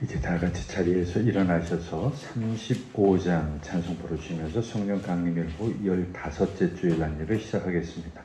이제 다 같이 자리에서 일어나셔서 35장 찬송 부르시면서 성령 강림일보 15째 주일 안내를 시작하겠습니다.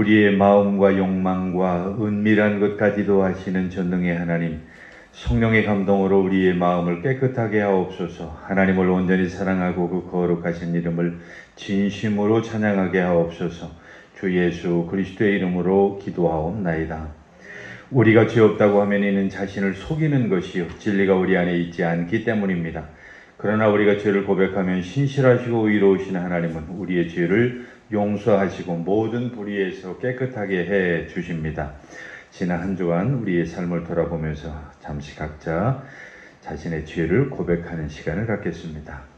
우리의 마음과 욕망과 은밀한 것까지도 아시는 전능의 하나님, 성령의 감동으로 우리의 마음을 깨끗하게 하옵소서. 하나님을 온전히 사랑하고 그 거룩하신 이름을 진심으로 찬양하게 하옵소서. 주 예수 그리스도의 이름으로 기도하옵나이다. 우리가 죄 없다고 하면 이는 자신을 속이는 것이요 진리가 우리 안에 있지 않기 때문입니다. 그러나 우리가 죄를 고백하면 신실하시고 의로우신 하나님은 우리의 죄를 용서하시고 모든 불의에서 깨끗하게 해 주십니다. 지난 한 주간 우리의 삶을 돌아보면서 잠시 각자 자신의 죄를 고백하는 시간을 갖겠습니다.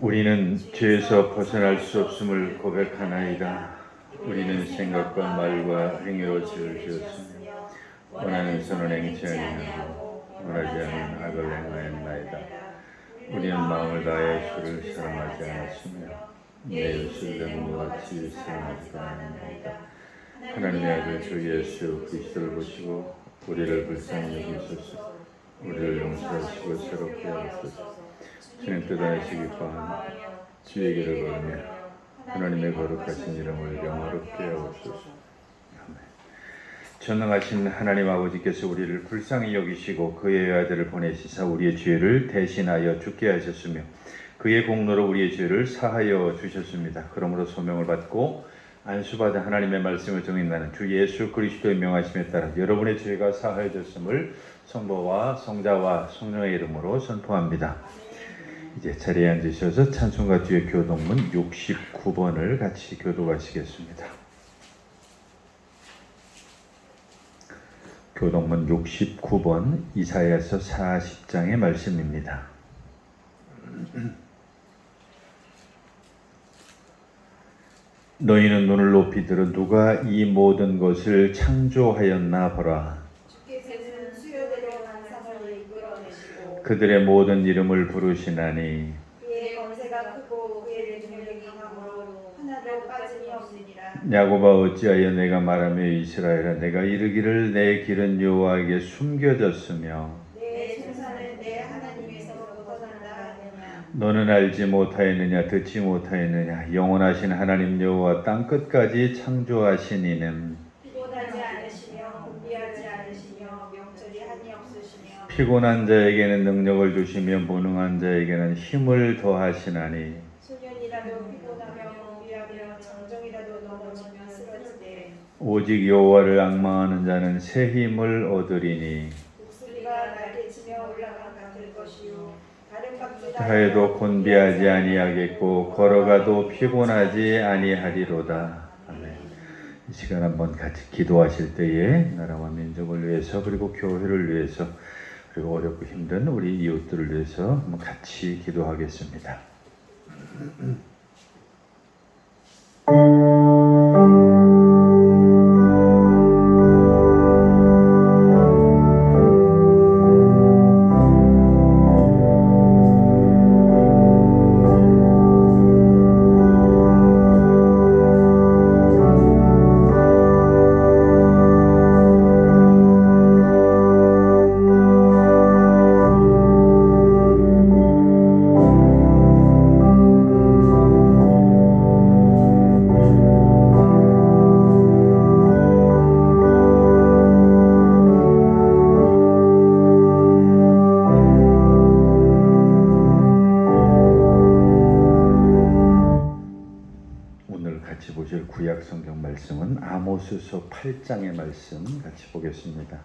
우리는 죄에서 벗어날 수 없음을 고백하나이다. 우리는 생각과 말과 행위로 죄를 지었으며 원하는 선은 행치 아니하고 원하지 않는 악을 행하였나이다. 우리는 마음을 다하여 주를 사랑하지 않았으며 내 이웃을 내 몸과 같이 사랑하지도 않았나이다. 하나님의 아들 주 예수 그리스도를 보시고 우리를 불쌍히 여기소서. 우리를 용서하시고 새롭게 하소서. 주님 뜻하시기과 주의 길을 걸으며 하나님의 거룩하신 이름을 영화롭게 하옵소서. 아멘. 전능하신 하나님 아버지께서 우리를 불쌍히 여기시고 그의 아들을 보내시사 우리의 죄를 대신하여 죽게 하셨으며 그의 공로로 우리의 죄를 사하여 주셨습니다. 그러므로 소명을 받고 안수받은 하나님의 말씀을 정인하는 주 예수 그리스도의 명하심에 따라 여러분의 죄가 사하여졌음을 성부와 성자와 성령의 이름으로 선포합니다. 이제 자리에 앉으셔서 찬송가 뒤에 교독문 69번을 같이 교독하시겠습니다. 교독문 69번 이사야서 40장의 말씀입니다. 너희는 눈을 높이 들어 누가 이 모든 것을 창조하였나 보라. 주께서는 수요대로 만상을 이끌어내시고 그들의 모든 이름을 부르시나니 그의 권세가 크고 그의 능력이 강함으로 하나도 빠짐이 없으니라. 야곱아 어찌하여 내가 말하며 이스라엘아 내가 이르기를 내 길은 여호와에게 숨겨졌으며 내 생사는 내 하나님에서 벗어난다 하느냐. 너는 알지 못하였느냐 듣지 못하였느냐 영원하신 하나님 여호와 땅 끝까지 창조하신 이는 피곤하지 않으시며 분비하지 않으시며 명철이 한이 없으시며 피곤한 자에게는 능력을 주시며 무능한 자에게는 힘을 더하시나니 소년이라도 피곤하며 분비하며 장정이라도 넘어지면 쓰러지되 오직 여호와를 앙망하는 자는 새 힘을 얻으리니 독수리가 날개치며 올라가 같을 것이요 다른 박쥐다 하여도 곤비하지 아니하겠고 걸어가도 피곤하지 아니하리로다. 아멘. 이 시간 한번 같이 기도하실 때에 나라와 민족을 위해서 그리고 교회를 위해서 그리고 어렵고 힘든 우리 이웃들을 위해서 한번 같이 기도하겠습니다. 같이 보실 구약 성경 말씀은 아모스서 8장의 말씀 같이 보겠습니다.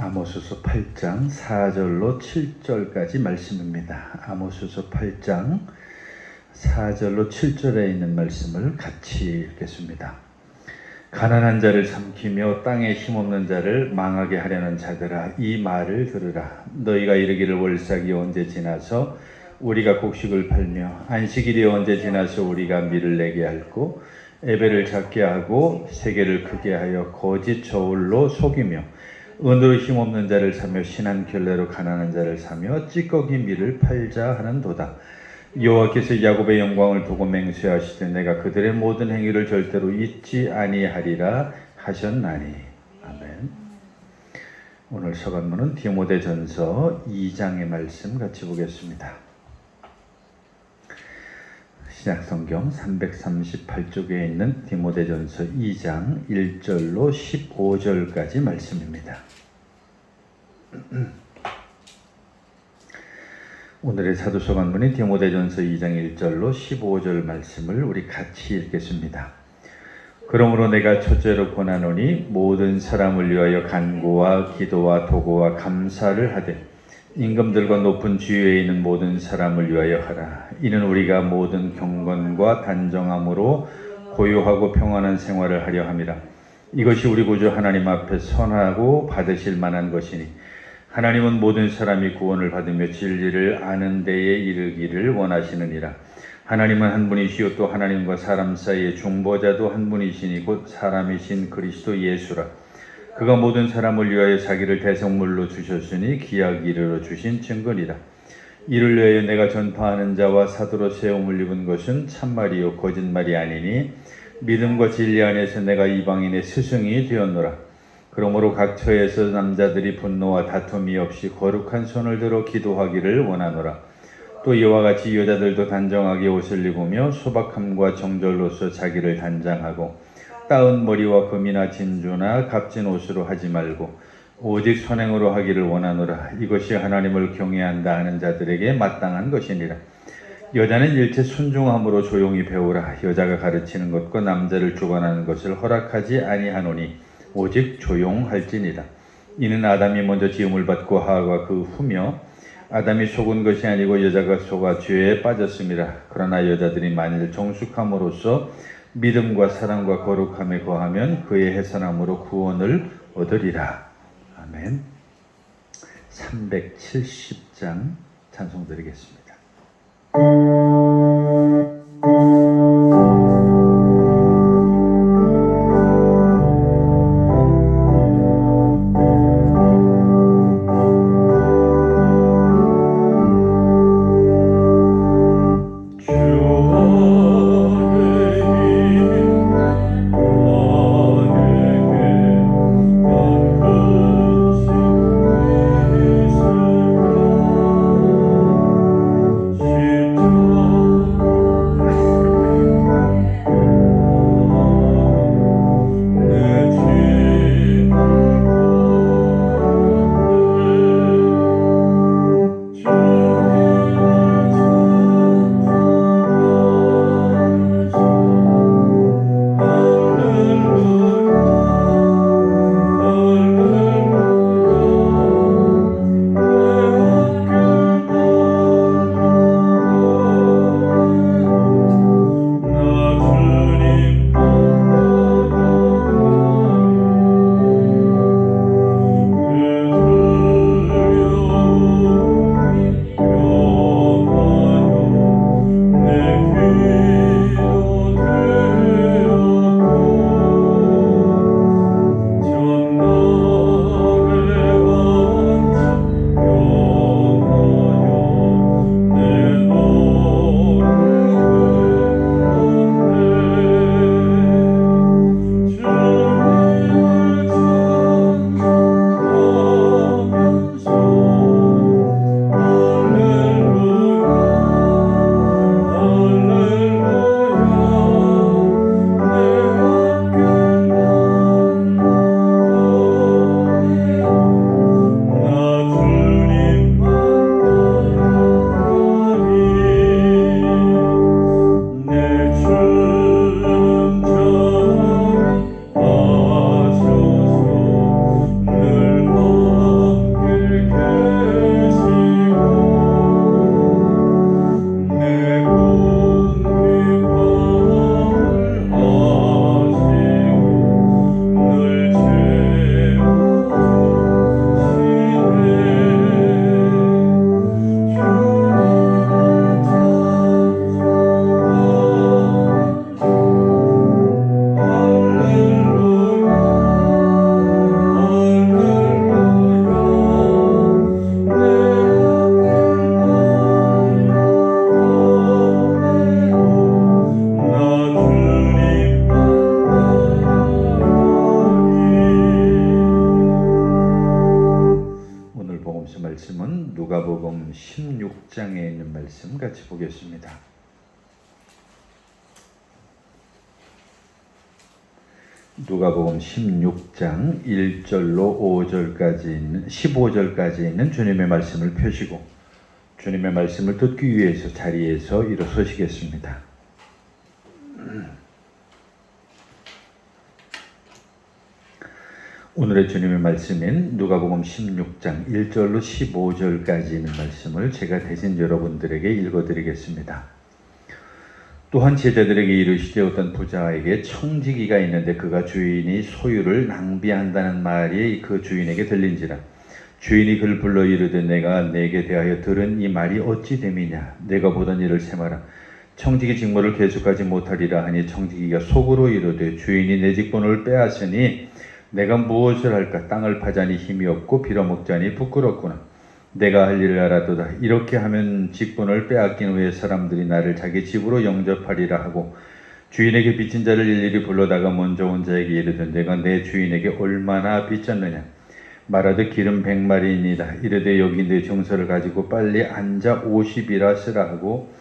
아모스서 8장 4절로 7절까지 말씀입니다. 아모스서 8장 4절로 7절에 있는 말씀을 같이 읽겠습니다. 가난한 자를 삼키며 땅에 힘없는 자를 망하게 하려는 자들아 이 말을 들으라. 너희가 이르기를 월삭이 언제 지나서 우리가 곡식을 팔며 안식일이 언제 지나서 우리가 밀을 내게 할고 에벨을 작게 하고 세계를 크게 하여 거짓 저울로 속이며 은으로 힘없는 자를 사며 신한 결례로 가난한 자를 사며 찌꺼기 밀을 팔자 하는도다. 여호와께서 야곱의 영광을 보고 맹세하시되 내가 그들의 모든 행위를 절대로 잊지 아니하리라 하셨나니. 아멘. 오늘 서간문은 디모데전서 2장의 말씀 같이 보겠습니다. 신약성경 338쪽에 있는 디모데전서 2장 1절로 15절까지 말씀입니다. 오늘의 사도서관문인 디모데전서 2장 1절로 15절 말씀을 우리 같이 읽겠습니다. 그러므로 내가 첫째로 권하노니 모든 사람을 위하여 간구와 기도와 도구와 감사를 하되 임금들과 높은 지위에 있는 모든 사람을 위하여 하라. 이는 우리가 모든 경건과 단정함으로 고요하고 평안한 생활을 하려 함이라. 이것이 우리 구주 하나님 앞에 선하고 받으실 만한 것이니 하나님은 모든 사람이 구원을 받으며 진리를 아는 데에 이르기를 원하시느니라. 하나님은 한 분이시요 또 하나님과 사람 사이의 중보자도 한 분이시니 곧 사람이신 그리스도 예수라. 그가 모든 사람을 위하여 자기를 대성물로 주셨으니 기약 이르러 주신 증거니라. 이를 위하여 내가 전파하는 자와 사도로 세움을 입은 것은 참말이요 거짓말이 아니니 믿음과 진리 안에서 내가 이방인의 스승이 되었노라. 그러므로 각 처에서 남자들이 분노와 다툼이 없이 거룩한 손을 들어 기도하기를 원하노라. 또 이와 같이 여자들도 단정하게 옷을 입으며 소박함과 정절로서 자기를 단장하고 따은 머리와 금이나 진주나 값진 옷으로 하지 말고 오직 선행으로 하기를 원하노라. 이것이 하나님을 경외한다 하는 자들에게 마땅한 것이니라. 여자는 일체 순종함으로 조용히 배우라. 여자가 가르치는 것과 남자를 주관하는 것을 허락하지 아니하노니 오직 조용할지니라. 이는 아담이 먼저 지음을 받고 하와가 그 후며 아담이 속은 것이 아니고 여자가 속아 죄에 빠졌음이라. 그러나 여자들이 만일 정숙함으로써 믿음과 사랑과 거룩함에 거하면 그의 해산함으로 구원을 얻으리라. 아멘. 370장 찬송 드리겠습니다. 말씀은 누가복음 16장에 있는 말씀 같이 보겠습니다. 누가복음 16장 1절로 5절까지 있는 15절까지 있는 주님의 말씀을 펴시고 주님의 말씀을 듣기 위해서 자리에서 일어서시겠습니다. 오늘의 주님의 말씀인 누가복음 16장 1절로 15절까지 있는 말씀을 제가 대신 여러분들에게 읽어드리겠습니다. 또한 제자들에게 이르시되 어떤 부자에게 청지기가 있는데 그가 주인이 소유를 낭비한다는 말이 그 주인에게 들린지라. 주인이 그를 불러 이르되 내가 내게 대하여 들은 이 말이 어찌 됨이냐. 내가 보던 일을 세마라. 청지기 직무를 계속하지 못하리라 하니 청지기가 속으로 이르되 주인이 내 직분을 빼앗으니 내가 무엇을 할까? 땅을 파자니 힘이 없고 빌어먹자니 부끄럽구나. 내가 할 일을 알아도다. 이렇게 하면 직분을 빼앗긴 후에 사람들이 나를 자기 집으로 영접하리라 하고 주인에게 빚진 자를 일일이 불러다가 먼저 온 자에게 이르되 내가 내 주인에게 얼마나 빚졌느냐. 말하되 기름 100마리이니이다. 이르되 여기 내 증서를 가지고 빨리 앉아 50이라 쓰라 하고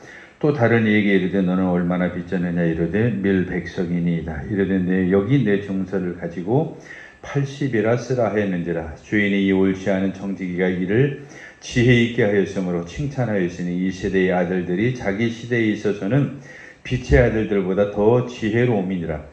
또 다른 이에게 이르되 너는 얼마나 빚졌느냐. 이르되 밀 100석이니이다. 이르되 여기 내 증서를 가지고 80이라 쓰라 하였는지라. 주인이 이 옳지 않은 청지기가 이를 지혜 있게 하였으므로 칭찬하였으니 이 세대의 아들들이 자기 시대에 있어서는 빛의 아들들보다 더 지혜로움이니라.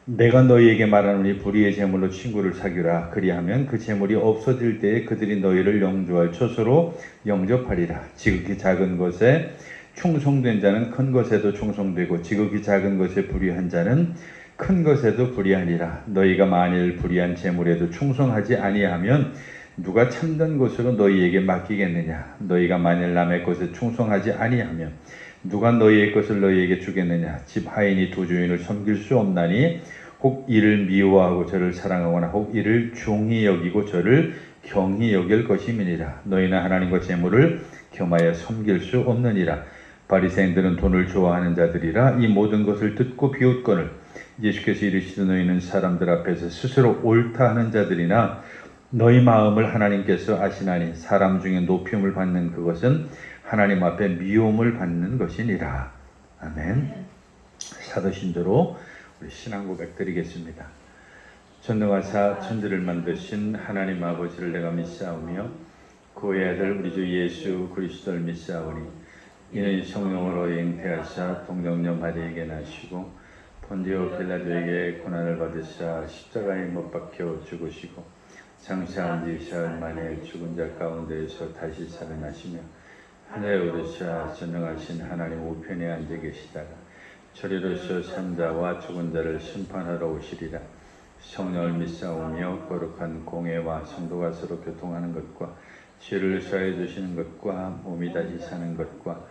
내가 너희에게 말하노니 불의의 재물로 친구를 사귀라. 그리하면 그 재물이 없어질 때에 그들이 너희를 영주할 처소로 영접하리라. 지극히 작은 것에 충성된 자는 큰 것에도 충성되고 지극히 작은 것에 불의한 자는 큰 것에도 불의하니라. 너희가 만일 불의한 재물에도 충성하지 아니하면 누가 참된 것으로 너희에게 맡기겠느냐. 너희가 만일 남의 것에 충성하지 아니하면 누가 너희의 것을 너희에게 주겠느냐. 집 하인이 두 주인을 섬길 수 없나니 혹 이를 미워하고 저를 사랑하거나 혹 이를 중히 여기고 저를 경히 여길 것임이니라. 너희는 하나님과 재물을 겸하여 섬길 수 없느니라. 바리새인들은 돈을 좋아하는 자들이라. 이 모든 것을 듣고 비웃거늘 예수께서 이르시되 너희는 사람들 앞에서 스스로 옳다 하는 자들이나 너희 마음을 하나님께서 아시나니 사람 중에 높임을 받는 그것은 하나님 앞에 미움을 받는 것이니라. 아멘. 사도신조로 우리 신앙 고백 드리겠습니다. 전능하사 천지를 만드신 하나님 아버지를 내가 믿사오며 그의 아들 우리 주 예수 그리스도를 믿사오니 이는 성령으로 잉태하사 동정녀 마리에게 나시고 본디오 빌라도에게 고난을 받으사 십자가에 못 박혀 죽으시고 장사한 지 사흘 만에 죽은 자 가운데에서 다시 살아나시며 하늘에 오르사 전능하신 하나님 우편에 앉아 계시다가 저리로서 산자와 죽은 자를 심판하러 오시리라. 성령을 믿사오며 거룩한 공회와 성도가 서로 교통하는 것과 죄를 사해 주시는 것과 몸이 다시 사는 것과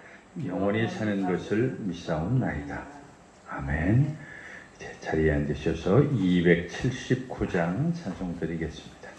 영원히 사는 것을 믿사옵나이다. 아멘. 이제 자리에 앉으셔서 279장 찬송 드리겠습니다.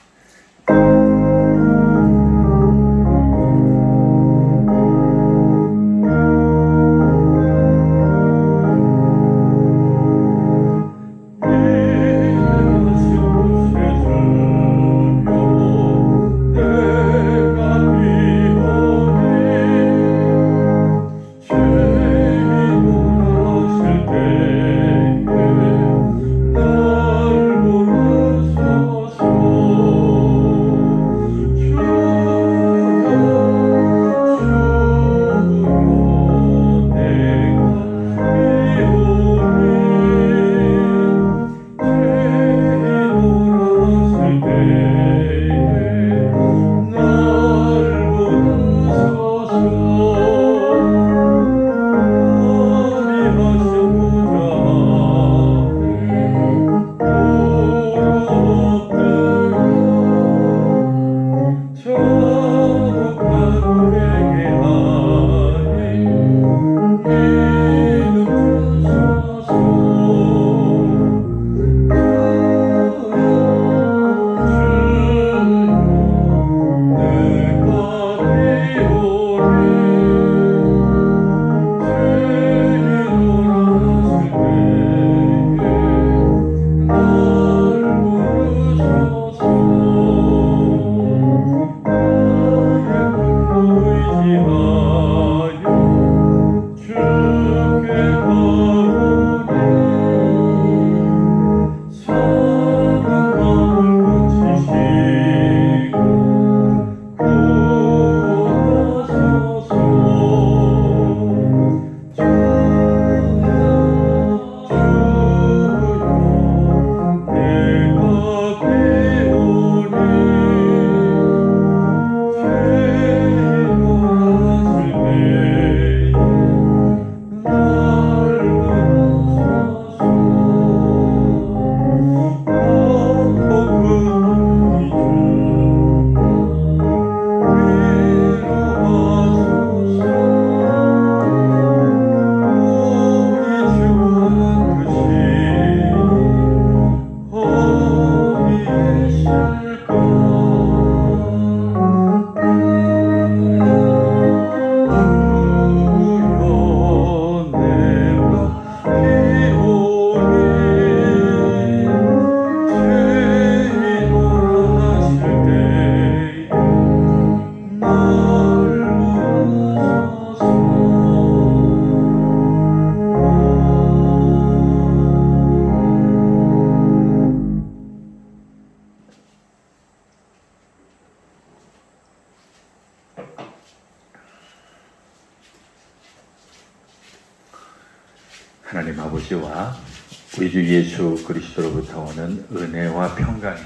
하나님 아버지와 우리 주 예수 그리스도로부터 오는 은혜와 평강이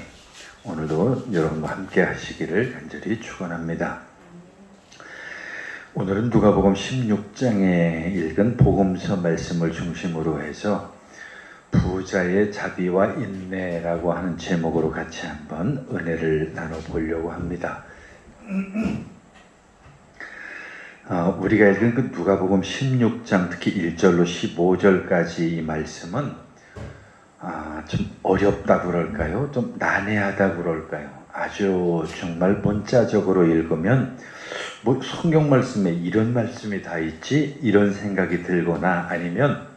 오늘도 여러분과 함께 하시기를 간절히 축원합니다. 오늘은 누가복음 16장에 읽은 복음서 말씀을 중심으로 해서 부자의 자비와 인내라고 하는 제목으로 같이 한번 은혜를 나눠보려고 합니다. 우리가 읽은 그 누가복음 16장 특히 1절로 15절까지 이 말씀은 좀 어렵다 그럴까요? 좀 난해하다 그럴까요? 아주 정말 문자적으로 읽으면 뭐 성경 말씀에 이런 말씀이 다 있지? 이런 생각이 들거나 아니면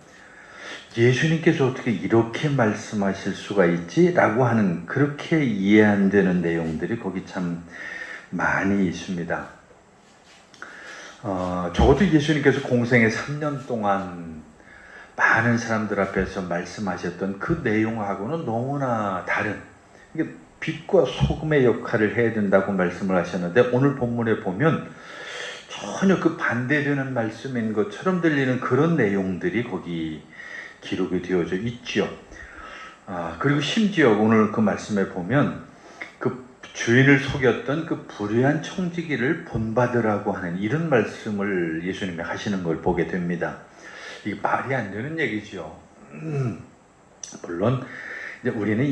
예수님께서 어떻게 이렇게 말씀하실 수가 있지? 라고 하는 그렇게 이해 안 되는 내용들이 거기 참 많이 있습니다. 적어도 예수님께서 공생의 3년 동안 많은 사람들 앞에서 말씀하셨던 그 내용하고는 너무나 다른, 이게 빛과 소금의 역할을 해야 된다고 말씀을 하셨는데 오늘 본문에 보면 전혀 그 반대되는 말씀인 것처럼 들리는 그런 내용들이 거기 기록이 되어져 있죠. 그리고 심지어 오늘 그 말씀에 보면 그 주인을 속였던 그 불의한 청지기를 본받으라고 하는 이런 말씀을 예수님이 하시는 걸 보게 됩니다. 이게 말이 안 되는 얘기죠. 물론 이제 우리는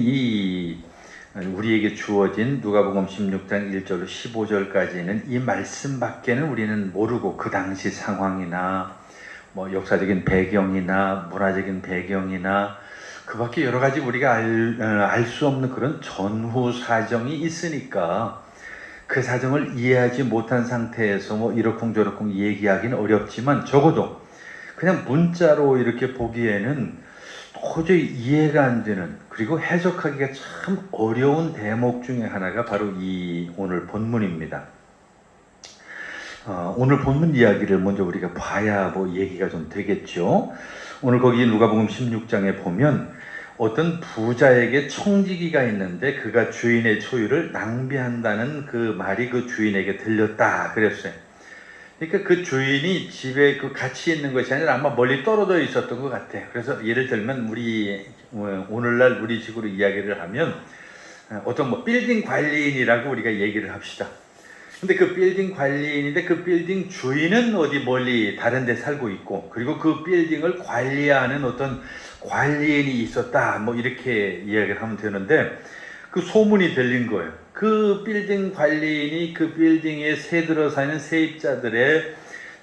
우리에게 주어진 누가복음 16장 1절로 15절까지는 이 말씀밖에는 우리는 모르고 그 당시 상황이나 뭐 역사적인 배경이나 문화적인 배경이나 그 밖에 여러 가지 우리가 알 수 없는 그런 전후 사정이 있으니까 그 사정을 이해하지 못한 상태에서 뭐 이러쿵저러쿵 얘기하기는 어렵지만 적어도 그냥 문자로 이렇게 보기에는 도저히 이해가 안 되는, 그리고 해석하기가 참 어려운 대목 중에 하나가 바로 이 오늘 본문입니다. 오늘 본문 이야기를 먼저 우리가 봐야 뭐 얘기가 좀 되겠죠. 오늘 거기 누가복음 16장에 보면 어떤 부자에게 청지기가 있는데 그가 주인의 소유를 낭비한다는 그 말이 그 주인에게 들렸다 그랬어요. 그러니까 그 주인이 집에 그 같이 있는 것이 아니라 아마 멀리 떨어져 있었던 것 같아요. 그래서 예를 들면 오늘날 우리 식으로 이야기를 하면 어떤 뭐 빌딩 관리인이라고 우리가 얘기를 합시다. 근데 그 빌딩 관리인인데 그 빌딩 주인은 어디 멀리 다른 데 살고 있고, 그리고 그 빌딩을 관리하는 어떤 관리인이 있었다, 뭐 이렇게 이야기를 하면 되는데, 그 소문이 들린 거예요. 그 빌딩 관리인이 그 빌딩에 새들어 사는 세입자들의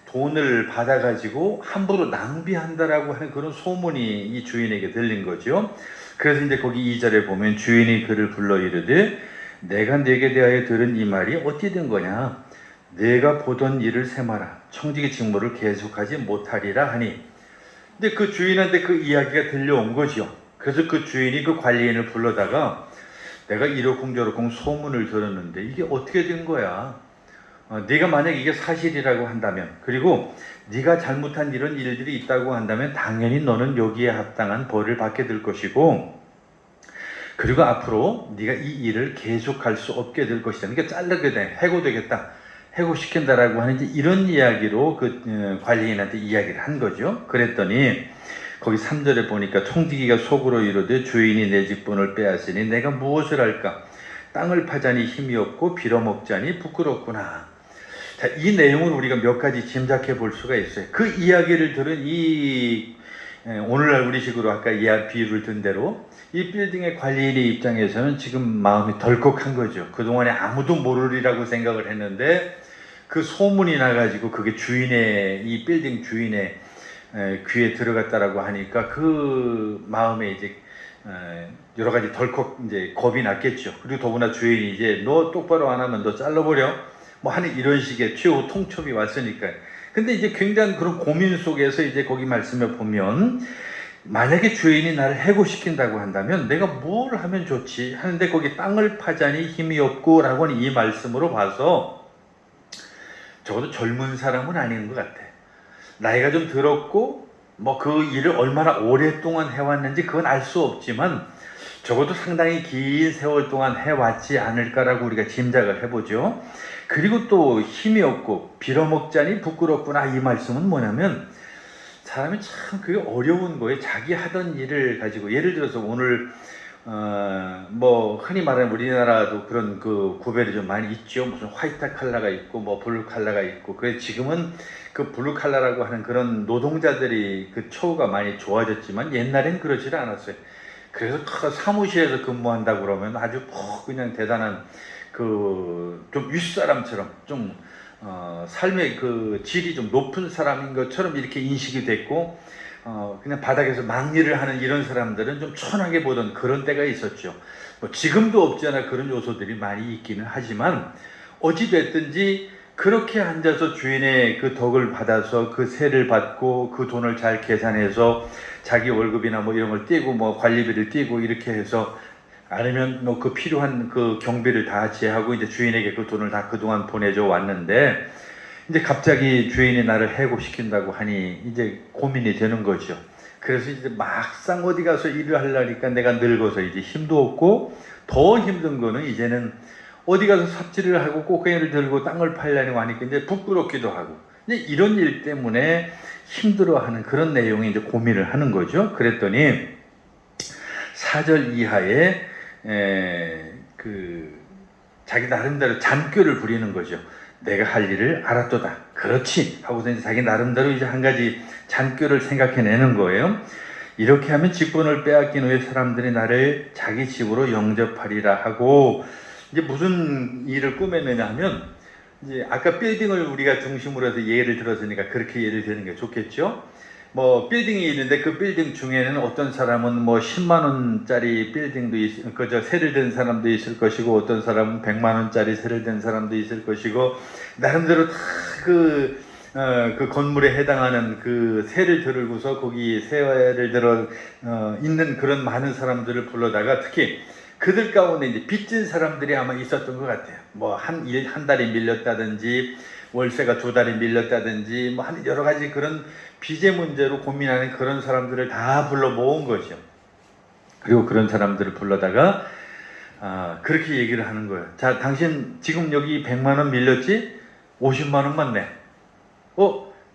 돈을 받아가지고 함부로 낭비한다라고 하는 그런 소문이 이 주인에게 들린 거죠. 그래서 이제 거기 2절에 보면 주인이 그를 불러 이르되 내가 네게 대하여 들은 이 말이 어찌 된 거냐? 내가 보던 일을 세마라. 청지기 직무를 계속하지 못하리라 하니. 근데 그 주인한테 그 이야기가 들려온 거죠. 그래서 그 주인이 그 관리인을 불러다가 내가 이러쿵저러쿵 소문을 들었는데 이게 어떻게 된 거야? 네가 만약 이게 사실이라고 한다면, 그리고 네가 잘못한 이런 일들이 있다고 한다면 당연히 너는 여기에 합당한 벌을 받게 될 것이고, 그리고 앞으로 네가 이 일을 계속할 수 없게 될 것이다. 그러니까 자르게 돼, 해고되겠다, 해고시킨다라고 하는 이런 이야기로 그 관리인한테 이야기를 한 거죠. 그랬더니 거기 3절에 보니까 청지기가 속으로 이르되 주인이 내 직분을 빼앗으니 내가 무엇을 할까? 땅을 파자니 힘이 없고 빌어먹자니 부끄럽구나. 자, 이 내용을 우리가 몇 가지 짐작해 볼 수가 있어요. 그 이야기를 들은 오늘날 우리식으로 아까 비유를 든 대로 이 빌딩의 관리인의 입장에서는 지금 마음이 덜컥한 거죠. 그동안에 아무도 모르리라고 생각을 했는데 그 소문이 나가지고 그게 이 빌딩 주인의 귀에 들어갔다라고 하니까 그 마음에 이제 여러 가지 덜컥 이제 겁이 났겠죠. 그리고 더구나 주인이 이제 너 똑바로 안 하면 너 잘라버려, 뭐 하는 이런 식의 최후 통첩이 왔으니까. 근데 이제 굉장히 그런 고민 속에서 이제 거기 말씀에 보면 만약에 주인이 나를 해고시킨다고 한다면 내가 뭘 하면 좋지 하는데 거기 땅을 파자니 힘이 없고 라고 하는 이 말씀으로 봐서 적어도 젊은 사람은 아닌 것 같아. 나이가 좀 들었고 뭐 그 일을 얼마나 오랫동안 해왔는지 그건 알 수 없지만 적어도 상당히 긴 세월 동안 해왔지 않을까라고 우리가 짐작을 해보죠. 그리고 또 힘이 없고 빌어먹자니 부끄럽구나, 이 말씀은 뭐냐면 사람이 참 그게 어려운 거예요. 자기 하던 일을 가지고 예를 들어서 오늘 뭐 흔히 말하는 우리나라도 그런 그 구별이 좀 많이 있죠. 무슨 화이트 칼라가 있고 뭐 블루 칼라가 있고. 그래 지금은 그 블루 칼라라고 하는 그런 노동자들이 그 처우가 많이 좋아졌지만 옛날엔 그러지는 않았어요. 그래서 사무실에서 근무한다고 그러면 아주 그냥 대단한 그 좀 윗사람처럼 좀 삶의 그 질이 좀 높은 사람인 것처럼 이렇게 인식이 됐고 그냥 바닥에서 막일을 하는 이런 사람들은 좀 천하게 보던 그런 때가 있었죠. 뭐 지금도 없지 않아 그런 요소들이 많이 있기는 하지만 어찌 됐든지 그렇게 앉아서 주인의 그 덕을 받아서 그 세를 받고 그 돈을 잘 계산해서 자기 월급이나 뭐 이런 걸 떼고 뭐 관리비를 떼고 이렇게 해서 아니면 뭐 그 필요한 그 경비를 다 제하고 이제 주인에게 그 돈을 다 그동안 보내줘 왔는데 이제 갑자기 주인이 나를 해고시킨다고 하니 이제 고민이 되는 거죠. 그래서 이제 막상 어디 가서 일을 하려니까 내가 늙어서 이제 힘도 없고 더 힘든 거는 이제는 어디 가서 삽질을 하고 꽃게를 들고 땅을 팔려고 하니까 이제 부끄럽기도 하고 이제 이런 일 때문에 힘들어하는 그런 내용이 이제 고민을 하는 거죠. 그랬더니 4절 이하에 그 자기 나름대로 잔꾀를 부리는 거죠. 내가 할 일을 알았도다. 그렇지. 하고서 이제 자기 나름대로 이제 한 가지 잔꾀를 생각해내는 거예요. 이렇게 하면 직분을 빼앗긴 후에 사람들이 나를 자기 집으로 영접하리라 하고 이제 무슨 일을 꾸몄느냐 하면 이제 아까 빌딩을 우리가 중심으로 해서 예를 들었으니까 그렇게 예를 드는 게 좋겠죠. 뭐 빌딩이 있는데 그 빌딩 중에는 어떤 사람은 뭐 10만 원짜리 빌딩도 그저 세를 든 사람도 있을 것이고 어떤 사람은 100만 원짜리 세를 든 사람도 있을 것이고 나름대로 다 그 건물에 해당하는 그 세를 들고서 거기 세를 들어 있는 그런 많은 사람들을 불러다가 특히 그들 가운데 이제 빚진 사람들이 아마 있었던 것 같아요. 뭐 한 달이 밀렸다든지 월세가 2달이 밀렸다든지 뭐 한 여러 가지 그런 빚의 문제로 고민하는 그런 사람들을 다 불러 모은 거죠. 그리고 그런 사람들을 불러다가 그렇게 얘기를 하는 거예요. 자, 당신 지금 여기 100만 원 밀렸지? 50만 원만 내.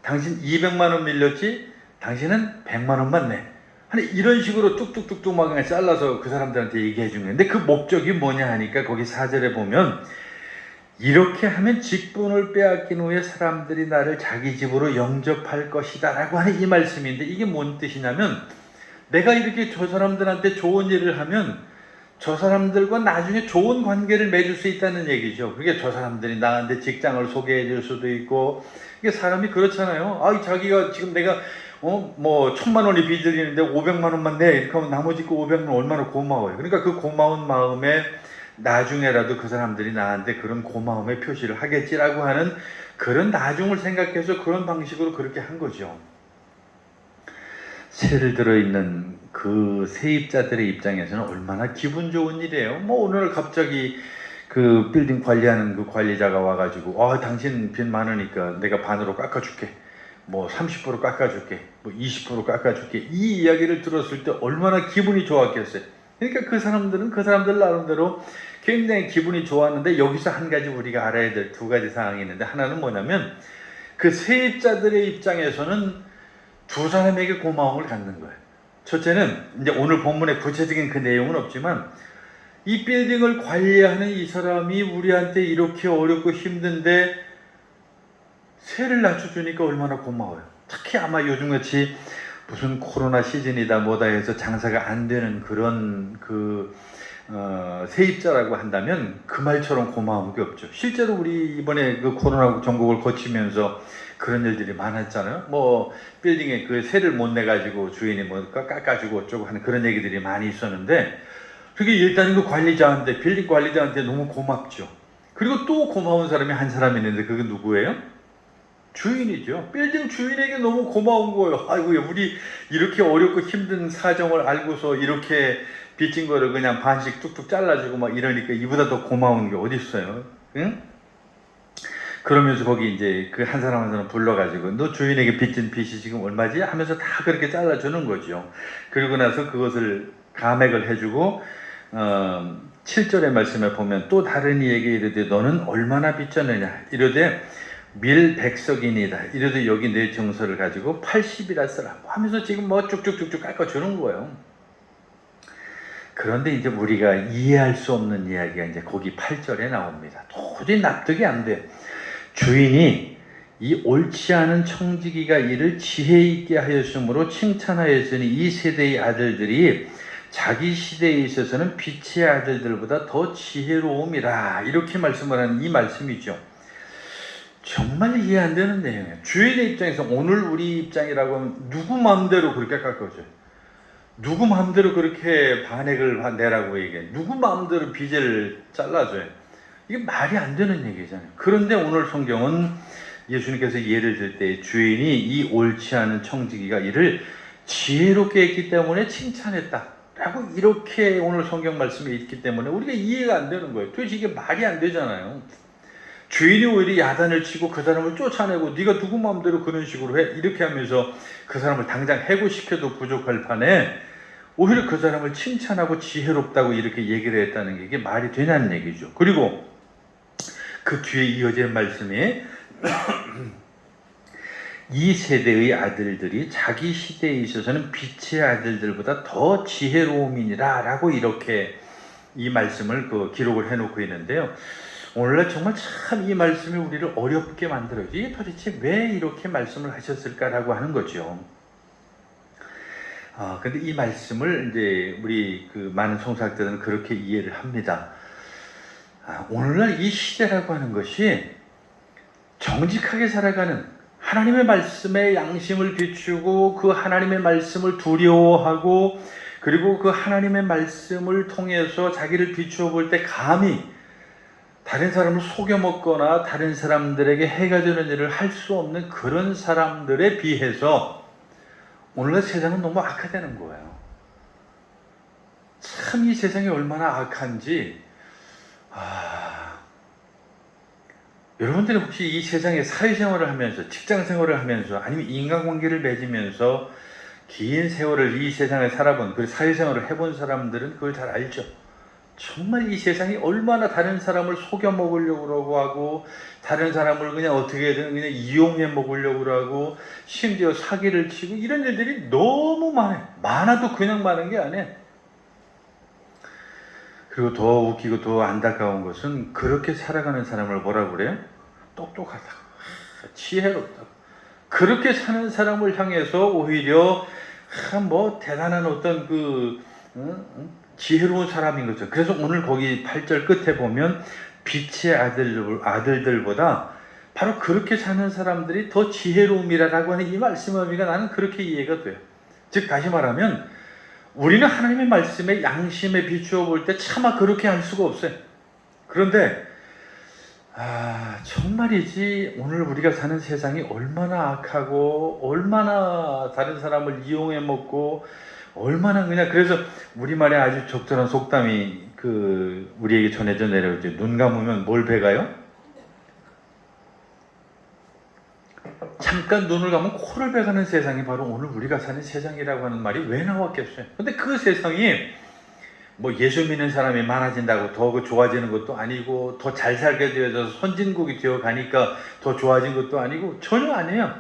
당신 200만 원 밀렸지? 당신은 100만 원만 내. 아니 이런 식으로 뚝뚝뚝뚝 막 그냥 잘라서 그 사람들한테 얘기해 준 건데 그 목적이 뭐냐 하니까 거기 4절에 보면 이렇게 하면 직분을 빼앗긴 후에 사람들이 나를 자기 집으로 영접할 것이다 라고 하는 이 말씀인데 이게 뭔 뜻이냐면 내가 이렇게 저 사람들한테 좋은 일을 하면 저 사람들과 나중에 좋은 관계를 맺을 수 있다는 얘기죠. 그게 저 사람들이 나한테 직장을 소개해 줄 수도 있고 이게 사람이 그렇잖아요. 자기가 지금 내가 뭐 1,000만 원이 빚을 있는데 500만 원만 내 이렇게 하면 나머지 그 500만 원 얼마나 고마워요. 그러니까 그 고마운 마음에 나중에라도 그 사람들이 나한테 그런 고마움의 표시를 하겠지라고 하는 그런 나중을 생각해서 그런 방식으로 그렇게 한 거죠. 세를 들어있는 그 세입자들의 입장에서는 얼마나 기분 좋은 일이에요. 뭐 오늘 갑자기 그 빌딩 관리하는 그 관리자가 와가지고 당신 빚 많으니까 내가 반으로 깎아줄게. 뭐 30% 깎아줄게. 뭐 20% 깎아줄게. 이 이야기를 들었을 때 얼마나 기분이 좋았겠어요. 그러니까 그 사람들은 그 사람들 나름대로 굉장히 기분이 좋았는데 여기서 한 가지 우리가 알아야 될 2가지 사항이 있는데 하나는 뭐냐면 그 세입자들의 입장에서는 두 사람에게 고마움을 갖는 거예요. 첫째는 이제 오늘 본문에 구체적인 그 내용은 없지만 이 빌딩을 관리하는 이 사람이 우리한테 이렇게 어렵고 힘든데 세를 낮춰주니까 얼마나 고마워요. 특히 아마 요즘같이 무슨 코로나 시즌이다 뭐다 해서 장사가 안 되는 그런 세입자라고 한다면 그 말처럼 고마운 게 없죠. 실제로 우리 이번에 그 코로나 전국을 거치면서 그런 일들이 많았잖아요. 뭐 빌딩에 그 세를 못 내가지고 주인이 뭐 깎아주고 어쩌고 하는 그런 얘기들이 많이 있었는데 그게 일단 그 관리자한테 빌딩 관리자한테 너무 고맙죠. 그리고 또 고마운 사람이 한 사람 있는데 그게 누구예요? 주인이죠. 빌딩 주인에게 너무 고마운 거예요. 아이고 우리 이렇게 어렵고 힘든 사정을 알고서 이렇게 빚진 거를 그냥 반씩 뚝뚝 잘라주고 막 이러니까 이보다 더 고마운 게 어디 있어요? 응? 그러면서 거기 이제 그 한 사람 한 사람 불러가지고 너 주인에게 빚진 빚이 지금 얼마지? 하면서 다 그렇게 잘라주는 거죠. 그리고 나서 그것을 감액을 해주고 7절의 말씀에 보면 또 다른 이에게 이르되 너는 얼마나 빚졌느냐 이르되 밀백석이니이다. 이래도 여기 내 정서를 가지고 80이라 쓰라 하면서 지금 뭐 쭉쭉쭉쭉 깎아주는 거예요. 그런데 이제 우리가 이해할 수 없는 이야기가 이제 거기 8절에 나옵니다. 도저히 납득이 안 돼요. 주인이 이 옳지 않은 청지기가 이를 지혜 있게 하였으므로 칭찬하였으니 이 세대의 아들들이 자기 시대에 있어서는 빛의 아들들보다 더 지혜로움이라, 이렇게 말씀을 하는 이 말씀이죠. 정말 이해 안 되는 내용이에요. 주인의 입장에서, 오늘 우리 입장이라고 하면 누구 마음대로 그렇게 깎아줘요. 누구 마음대로 그렇게 반액을 내라고 얘기해. 누구 마음대로 빚을 잘라줘요. 이게 말이 안 되는 얘기잖아요. 그런데 오늘 성경은 예수님께서 예를 들 때 주인이 이 옳지 않은 청지기가 이를 지혜롭게 했기 때문에 칭찬했다 라고 이렇게 오늘 성경 말씀에 있기 때문에 우리가 이해가 안 되는 거예요. 도대체 이게 말이 안 되잖아요. 주인이 오히려 야단을 치고 그 사람을 쫓아내고 네가 누구 마음대로 그런 식으로 해, 이렇게 하면서 그 사람을 당장 해고시켜도 부족할 판에 오히려 그 사람을 칭찬하고 지혜롭다고 이렇게 얘기를 했다는 게 이게 말이 되냐는 얘기죠. 그리고 그 뒤에 이어진 말씀이 이 세대의 아들들이 자기 시대에 있어서는 빛의 아들들보다 더 지혜로움이니라 라고 이렇게 이 말씀을 기록을 해놓고 있는데요. 오늘날 정말 참 이 말씀이 우리를 어렵게 만들어요. 이게 도대체 왜 이렇게 말씀을 하셨을까라고 하는 거죠. 근데 이 말씀을 이제 우리 많은 성사학자들은 그렇게 이해를 합니다. 오늘날 이 시대라고 하는 것이 정직하게 살아가는, 하나님의 말씀에 양심을 비추고 그 하나님의 말씀을 두려워하고 그리고 그 하나님의 말씀을 통해서 자기를 비추어 볼 때 감히 다른 사람을 속여먹거나 다른 사람들에게 해가 되는 일을 할 수 없는 그런 사람들에 비해서 오늘날 세상은 너무 악화되는 거예요. 참 이 세상이 얼마나 악한지, 여러분들이 혹시 이 세상에 사회생활을 하면서, 직장생활을 하면서, 아니면 인간관계를 맺으면서 긴 세월을 이 세상에 살아본, 그 사회생활을 해본 사람들은 그걸 잘 알죠. 정말 이 세상이 얼마나 다른 사람을 속여 먹으려고 하고 다른 사람을 그냥 어떻게든 그냥 이용해 먹으려고 하고 심지어 사기를 치고 이런 일들이 너무 많아도 그냥 많은 게 아니에요. 그리고 더 웃기고 더 안타까운 것은 그렇게 살아가는 사람을 뭐라고 그래요? 똑똑하다고, 지혜롭다고. 그렇게 사는 사람을 향해서 오히려 대단한 어떤 지혜로운 사람인 거죠. 그래서 오늘 거기 8절 끝에 보면 빛의 아들들보다 바로 그렇게 사는 사람들이 더 지혜로움이라고 하는 이 말씀의 의미가 나는 그렇게 이해가 돼요. 즉 다시 말하면 우리는 하나님의 말씀에 양심에 비추어 볼 때 차마 그렇게 할 수가 없어요. 그런데 정말이지 오늘 우리가 사는 세상이 얼마나 악하고 얼마나 다른 사람을 이용해 먹고 얼마나 그래서 우리말에 아주 적절한 속담이 우리에게 전해져 내려오죠. 눈 감으면 뭘 배가요? 잠깐 눈을 감으면 코를 베가는 세상이 바로 오늘 우리가 사는 세상이라고 하는 말이 왜 나왔겠어요? 근데 그 세상이 예수 믿는 사람이 많아진다고 더 좋아지는 것도 아니고 더 잘 살게 되어서 선진국이 되어 가니까 더 좋아진 것도 아니고 전혀 아니에요.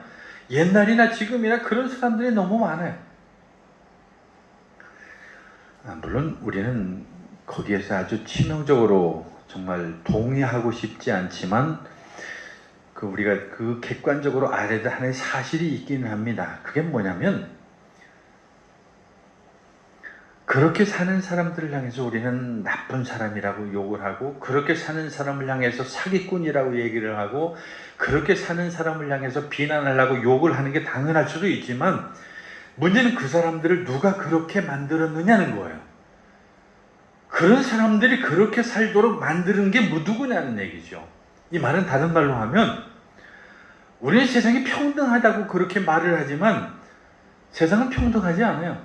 옛날이나 지금이나 그런 사람들이 너무 많아요. 물론 우리는 거기에서 아주 치명적으로 정말 동의하고 싶지 않지만 우리가 객관적으로 알아야 될 하나의 사실이 있기는 합니다. 그게 뭐냐면 그렇게 사는 사람들을 향해서 우리는 나쁜 사람이라고 욕을 하고 그렇게 사는 사람을 향해서 사기꾼이라고 얘기를 하고 그렇게 사는 사람을 향해서 비난하려고 욕을 하는 게 당연할 수도 있지만 문제는 그 사람들을 누가 그렇게 만들었느냐는 거예요. 그런 사람들이 그렇게 살도록 만드는 게 누구냐는 얘기죠. 이 말은 다른 말로 하면 우리는 세상이 평등하다고 그렇게 말을 하지만 세상은 평등하지 않아요.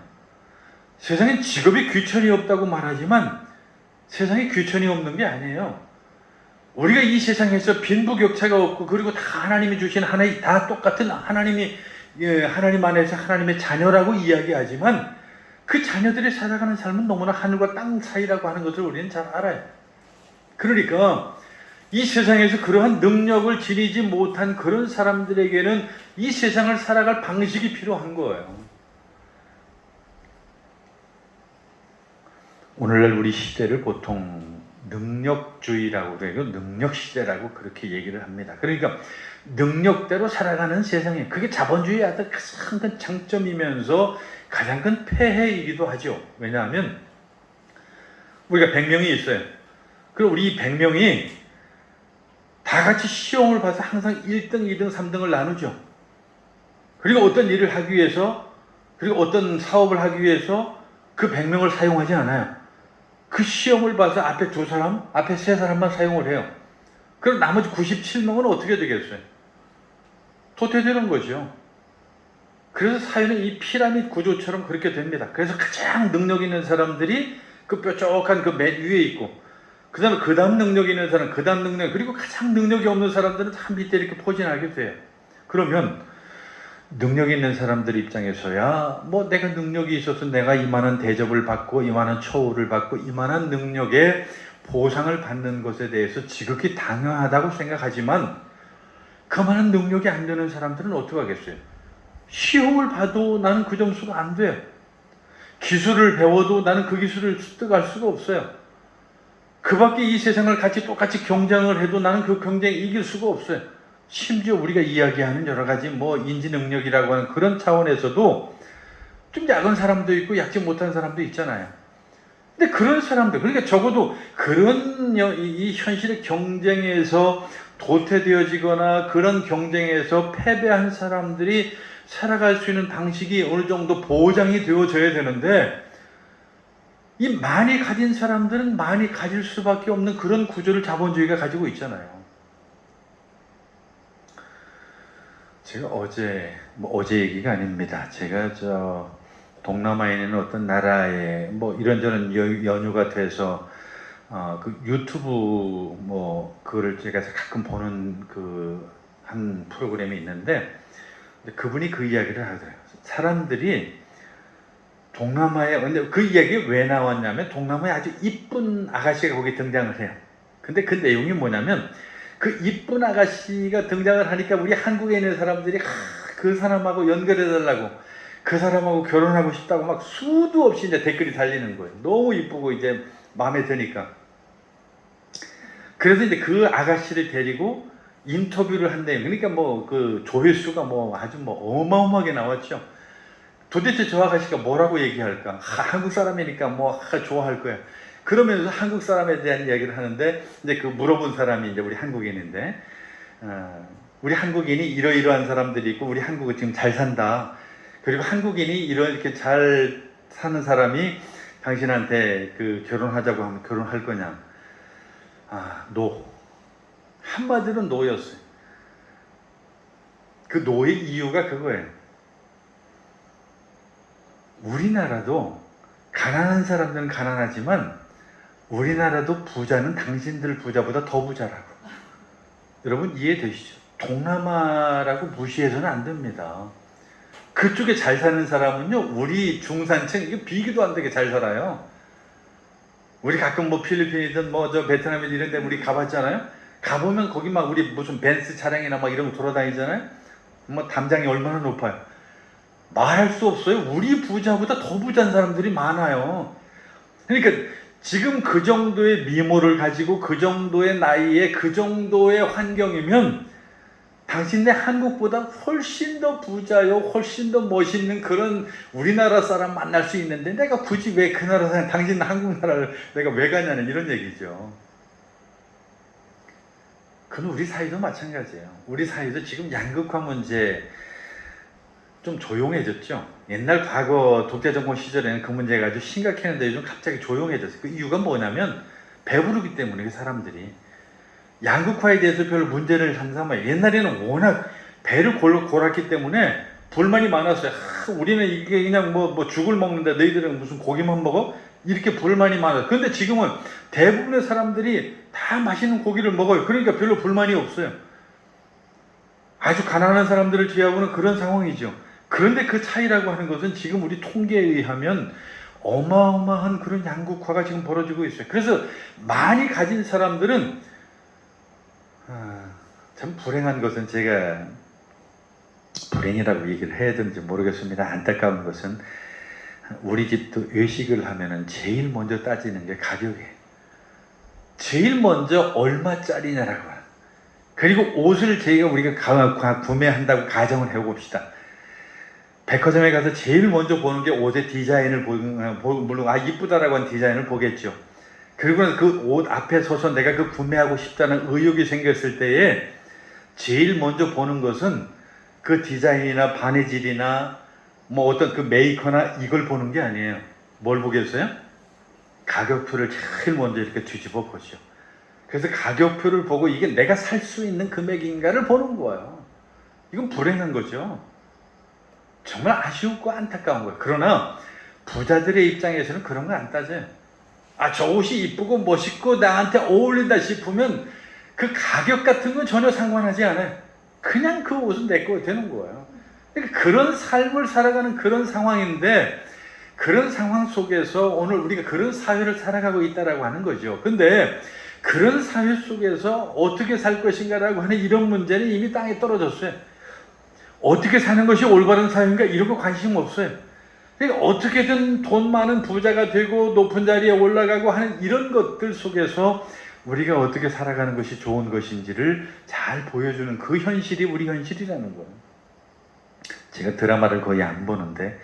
세상엔 직업이 귀천이 없다고 말하지만 세상에 귀천이 없는 게 아니에요. 우리가 이 세상에서 빈부격차가 없고 그리고 다 하나님이 주신 하나의 다 똑같은 하나님 안에서 하나님의 자녀라고 이야기하지만 그 자녀들이 살아가는 삶은 너무나 하늘과 땅 사이라고 하는 것을 우리는 잘 알아요. 그러니까 이 세상에서 그러한 능력을 지니지 못한 그런 사람들에게는 이 세상을 살아갈 방식이 필요한 거예요. 오늘날 우리 시대를 보통 능력주의라고 그래요. 능력시대라고 그렇게 얘기를 합니다. 그러니까 능력대로 살아가는 세상에, 그게 자본주의의 가장 큰 장점이면서 가장 큰 폐해이기도 하죠. 왜냐하면 우리가 100명이 있어요. 그럼 우리 100명이 다 같이 시험을 봐서 항상 1등, 2등, 3등을 나누죠. 그리고 어떤 일을 하기 위해서, 그리고 어떤 사업을 하기 위해서 그 100명을 사용하지 않아요. 그 시험을 봐서 앞에 2사람, 앞에 3사람만 사용을 해요. 그럼 나머지 97명은 어떻게 되겠어요? 도태되는 거죠. 그래서 사회는 이 피라미드 구조처럼 그렇게 됩니다. 그래서 가장 능력 있는 사람들이 그 뾰족한 그 맨 위에 있고, 그 다음 능력 있는 사람, 그 다음 능력, 그리고 가장 능력이 없는 사람들은 다 밑에 이렇게 포진하게 돼요. 그러면 능력 있는 사람들 입장에서야 뭐 내가 능력이 있어서 내가 이만한 대접을 받고 이만한 처우를 받고 이만한 능력의 보상을 받는 것에 대해서 지극히 당연하다고 생각하지만, 그만한 능력이 안 되는 사람들은 어떻게 하겠어요? 시험을 봐도 나는 그 점수가 안 돼요. 기술을 배워도 나는 그 기술을 습득할 수가 없어요. 그 밖에 이 세상을 같이 똑같이 경쟁을 해도 나는 그 경쟁에 이길 수가 없어요. 심지어 우리가 이야기하는 여러 가지 뭐 인지 능력이라고 하는 그런 차원에서도 좀 약한 사람도 있고 약지 못한 사람도 있잖아요. 근데 그런 사람들, 그러니까 적어도 그런 이 현실의 경쟁에서 도태되어지거나 그런 경쟁에서 패배한 사람들이 살아갈 수 있는 방식이 어느 정도 보장이 되어져야 되는데, 이 많이 가진 사람들은 많이 가질 수밖에 없는 그런 구조를 자본주의가 가지고 있잖아요. 제가 어제 얘기가 아닙니다. 제가 동남아에 있는 어떤 나라에 뭐 이런저런 연유가 돼서 그 유튜브 그거를 제가 가끔 보는 그 한 프로그램이 있는데, 그분이 그 이야기를 하더라고요. 사람들이 동남아에, 근데 그 이야기가 왜 나왔냐면, 동남아에 아주 이쁜 아가씨가 거기 등장을 해요. 근데 그 내용이 뭐냐면, 그 이쁜 아가씨가 등장을 하니까 우리 한국에 있는 사람들이 그 사람하고 연결해달라고, 그 사람하고 결혼하고 싶다고 막 수도 없이 이제 댓글이 달리는 거예요. 너무 이쁘고 이제 마음에 드니까. 그래서 이제 그 아가씨를 데리고 인터뷰를 한대요. 그러니까 그 조회수가 아주 어마어마하게 나왔죠. 도대체 저 아가씨가 뭐라고 얘기할까? 한국 사람이니까 좋아할 거야. 그러면서 한국 사람에 대한 이야기를 하는데, 이제 그 물어본 사람이 이제 우리 한국인인데, 우리 한국인이 이러이러한 사람들이 있고, 우리 한국은 지금 잘 산다. 그리고 한국인이 이렇게 잘 사는 사람이 당신한테 그 결혼하자고 하면 결혼할 거냐? 노. 한마디로 노였어요. 그 노의 이유가 그거예요. 우리나라도 가난한 사람들은 가난하지만 우리나라도 부자는 당신들 부자보다 더 부자라고. 여러분 이해되시죠? 동남아라고 무시해서는 안 됩니다. 그쪽에 잘 사는 사람은요, 우리 중산층 이거 비교도 안 되게 잘 살아요. 우리 가끔 필리핀이든 베트남이든 이런 데 우리 가봤잖아요. 가보면 거기 우리 무슨 벤츠 차량이나 이런 거 돌아다니잖아요. 담장이 얼마나 높아요. 말할 수 없어요. 우리 부자보다 더 부자인 사람들이 많아요. 그러니까 지금 그 정도의 미모를 가지고 그 정도의 나이에 그 정도의 환경이면 당신네 한국보다 훨씬 더 부자요, 훨씬 더 멋있는 그런 우리나라 사람 만날 수 있는데 내가 굳이 왜 그 나라 사람, 당신 한국 나라를 내가 왜 가냐는 이런 얘기죠. 그건 우리 사회도 마찬가지예요. 우리 사회도 지금 양극화 문제 좀 조용해졌죠. 옛날 과거 독재정권 시절에는 그 문제가 아주 심각했는데 요즘 갑자기 조용해졌어요. 그 이유가 뭐냐면 배부르기 때문에 사람들이 양극화에 대해서 별 문제를 삼삼아요. 옛날에는 워낙 배를 골았기 때문에 불만이 많았어요. 우리는 이게 그냥 죽을 먹는데 너희들은 무슨 고기만 먹어? 이렇게 불만이 많아요. 그런데 지금은 대부분의 사람들이 다 맛있는 고기를 먹어요. 그러니까 별로 불만이 없어요. 아주 가난한 사람들을 제외하고는 그런 상황이죠. 그런데 그 차이라고 하는 것은 지금 우리 통계에 의하면 어마어마한 그런 양극화가 지금 벌어지고 있어요. 그래서 많이 가진 사람들은 참 불행한 것은 제가 불행이라고 얘기를 해야 되는지 모르겠습니다. 안타까운 것은 우리 집도 외식을 하면은 제일 먼저 따지는 게 가격이에요. 제일 먼저 얼마짜리냐라고. 그리고 옷을 우리가 구매한다고 가정을 해봅시다. 백화점에 가서 제일 먼저 보는 게 옷의 디자인을 물론 이쁘다라고 한 디자인을 보겠죠. 그리고 그 옷 앞에 서서 내가 그 구매하고 싶다는 의욕이 생겼을 때에 제일 먼저 보는 것은 그 디자인이나 바느질이나 뭐 어떤 그 메이커나 이걸 보는 게 아니에요. 뭘 보겠어요? 가격표를 제일 먼저 이렇게 뒤집어 보죠. 그래서 가격표를 보고 이게 내가 살 수 있는 금액인가를 보는 거예요. 이건 불행한 거죠. 정말 아쉬웠고 안타까운 거예요. 그러나 부자들의 입장에서는 그런 거 안 따져요. 저 옷이 이쁘고 멋있고 나한테 어울린다 싶으면 그 가격 같은 건 전혀 상관하지 않아요. 그냥 그 옷은 내 거 되는 거예요. 그러니까 그런 삶을 살아가는 그런 상황인데, 그런 상황 속에서 오늘 우리가 그런 사회를 살아가고 있다라고 하는 거죠. 근데 그런 사회 속에서 어떻게 살 것인가라고 하는 이런 문제는 이미 땅에 떨어졌어요. 어떻게 사는 것이 올바른 사회인가 이런 거 관심 없어요. 그러니까 어떻게든 돈 많은 부자가 되고 높은 자리에 올라가고 하는 이런 것들 속에서 우리가 어떻게 살아가는 것이 좋은 것인지를 잘 보여주는 그 현실이 우리 현실이라는 거예요. 제가 드라마를 거의 안 보는데